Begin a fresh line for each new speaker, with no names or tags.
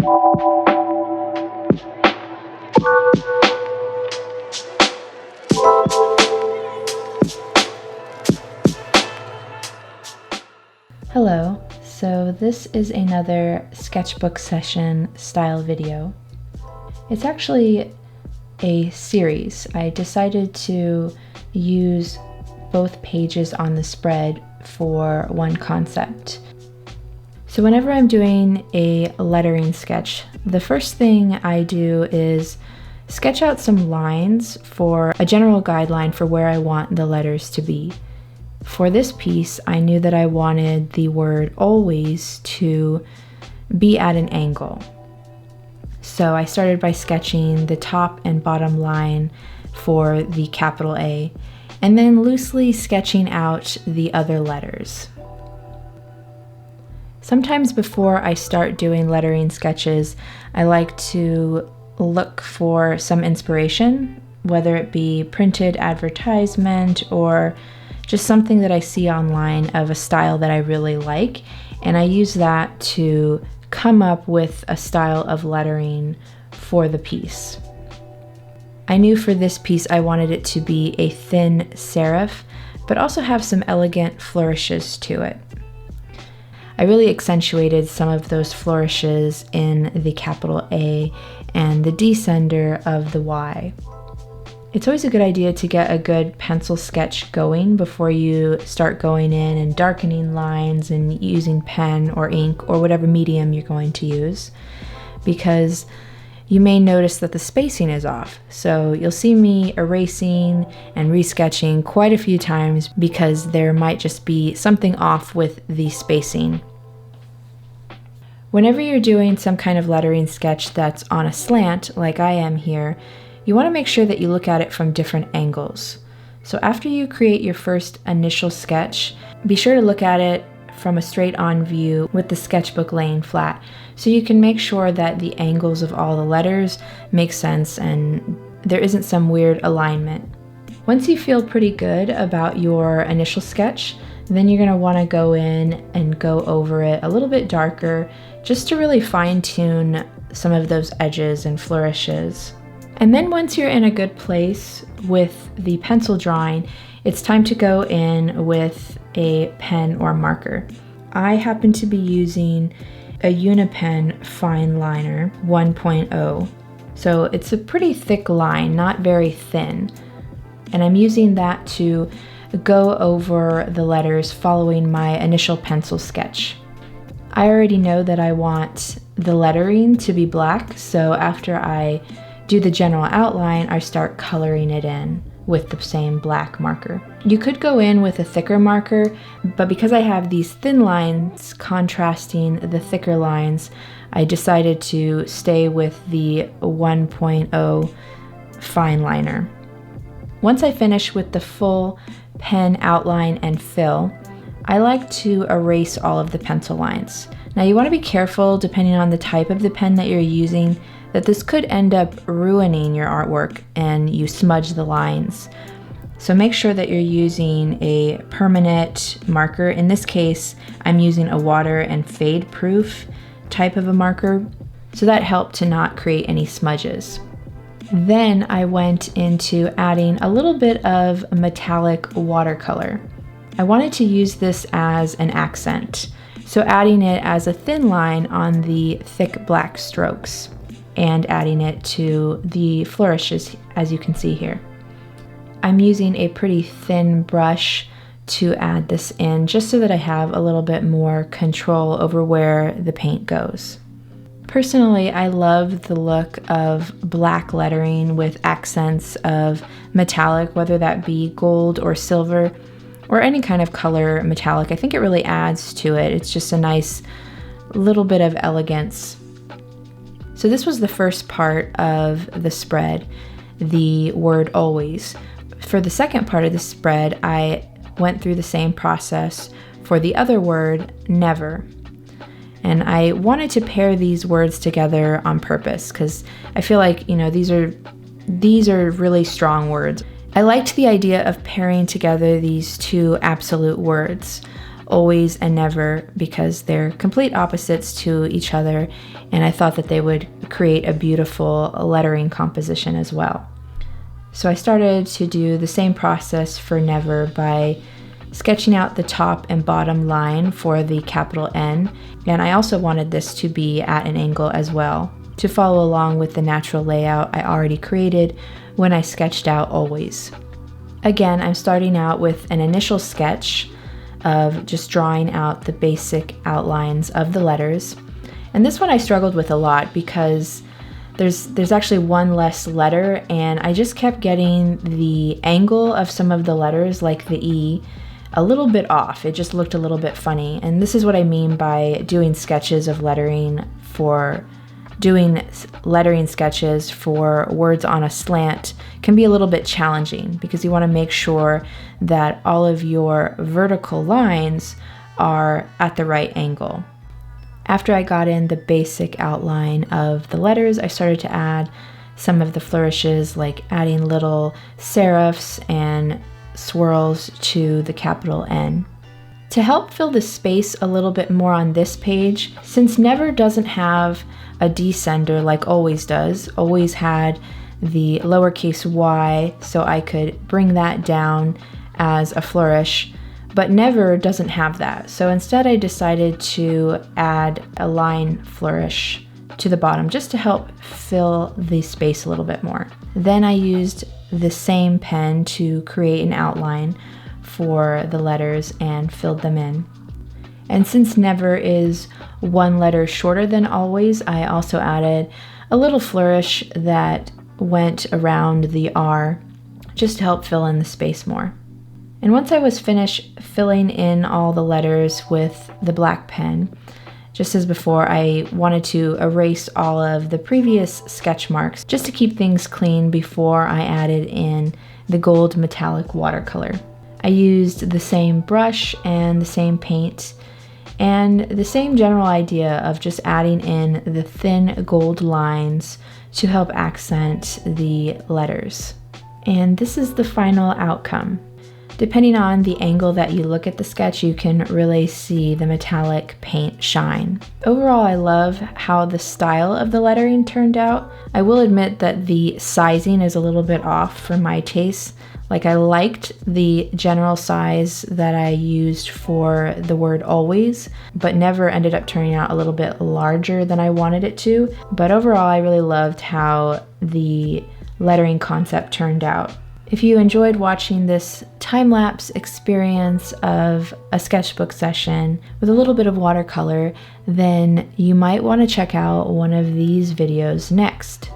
Hello, so this is another sketchbook session style video. It's actually a series. I decided to use both pages on the spread for one concept. So whenever I'm doing a lettering sketch, the first thing I do is sketch out some lines for a general guideline for where I want the letters to be. For this piece, I knew that I wanted the word always to be at an angle. So I started by sketching the top and bottom line for the capital A, and then loosely sketching out the other letters. Sometimes before I start doing lettering sketches, I like to look for some inspiration, whether it be printed advertisement or just something that I see online of a style that I really like, and I use that to come up with a style of lettering for the piece. I knew for this piece I wanted it to be a thin serif, but also have some elegant flourishes to it. I really accentuated some of those flourishes in the capital A and the descender of the Y. It's always a good idea to get a good pencil sketch going before you start going in and darkening lines and using pen or ink or whatever medium you're going to use, because you may notice that the spacing is off. So you'll see me erasing and resketching quite a few times because there might just be something off with the spacing. Whenever you're doing some kind of lettering sketch that's on a slant, like I am here, you want to make sure that you look at it from different angles. So after you create your first initial sketch, be sure to look at it from a straight on view with the sketchbook laying flat, so you can make sure that the angles of all the letters make sense and there isn't some weird alignment. Once you feel pretty good about your initial sketch, then you're going to want to go in and go over it a little bit darker just to really fine tune some of those edges and flourishes. And then once you're in a good place with the pencil drawing, it's time to go in with a pen or marker. I happen to be using a Unipen fine liner 1.0. So it's a pretty thick line, not very thin. And I'm using that to go over the letters following my initial pencil sketch. I already know that I want the lettering to be black, so after I do the general outline, I start coloring it in with the same black marker. You could go in with a thicker marker, but because I have these thin lines contrasting the thicker lines, I decided to stay with the 1.0 fine liner. Once I finish with the full pen outline and fill, I like to erase all of the pencil lines. Now you want to be careful, depending on the type of the pen that you're using, that this could end up ruining your artwork and you smudge the lines. So make sure that you're using a permanent marker. In this case, I'm using a water and fade proof type of a marker, so that helped to not create any smudges. Then I went into adding a little bit of metallic watercolor. I wanted to use this as an accent, so adding it as a thin line on the thick black strokes and adding it to the flourishes, as you can see here. I'm using a pretty thin brush to add this in, just so that I have a little bit more control over where the paint goes. Personally, I love the look of black lettering with accents of metallic, whether that be gold or silver or any kind of color metallic. I think it really adds to it. It's just a nice little bit of elegance. So this was the first part of the spread, the word always. For the second part of the spread, I went through the same process for the other word, never. And I wanted to pair these words together on purpose because I feel like, these are really strong words. I liked the idea of pairing together these two absolute words. always and never because they're complete opposites to each other, and I thought that they would create a beautiful lettering composition as well. So I started to do the same process for never by sketching out the top and bottom line for the capital N, and I also wanted this to be at an angle as well, to follow along with the natural layout I already created when I sketched out always. Again, I'm starting out with an initial sketch of just drawing out the basic outlines of the letters. And this one I struggled with a lot because there's actually one less letter, and I just kept getting the angle of some of the letters, like the E, a little bit off. It just looked a little bit funny. And this is what I mean by doing sketches of lettering sketches for words on a slant can be a little bit challenging because you want to make sure that all of your vertical lines are at the right angle. After I got in the basic outline of the letters, I started to add some of the flourishes, like adding little serifs and swirls to the capital N. To help fill the space a little bit more on this page, since never doesn't have a descender like always does, always had the lowercase y, so I could bring that down as a flourish, but never doesn't have that. So instead I decided to add a line flourish to the bottom just to help fill the space a little bit more. Then I used the same pen to create an outline for the letters and filled them in. And since never is one letter shorter than always, I also added a little flourish that went around the R just to help fill in the space more. And once I was finished filling in all the letters with the black pen, just as before, I wanted to erase all of the previous sketch marks just to keep things clean before I added in the gold metallic watercolor. I used the same brush and the same paint and the same general idea of just adding in the thin gold lines to help accent the letters. And this is the final outcome. Depending on the angle that you look at the sketch, you can really see the metallic paint shine. Overall, I love how the style of the lettering turned out. I will admit that the sizing is a little bit off for my taste. Like, I liked the general size that I used for the word always, but never ended up turning out a little bit larger than I wanted it to. But overall, I really loved how the lettering concept turned out. If you enjoyed watching this time-lapse experience of a sketchbook session with a little bit of watercolor, then you might want to check out one of these videos next.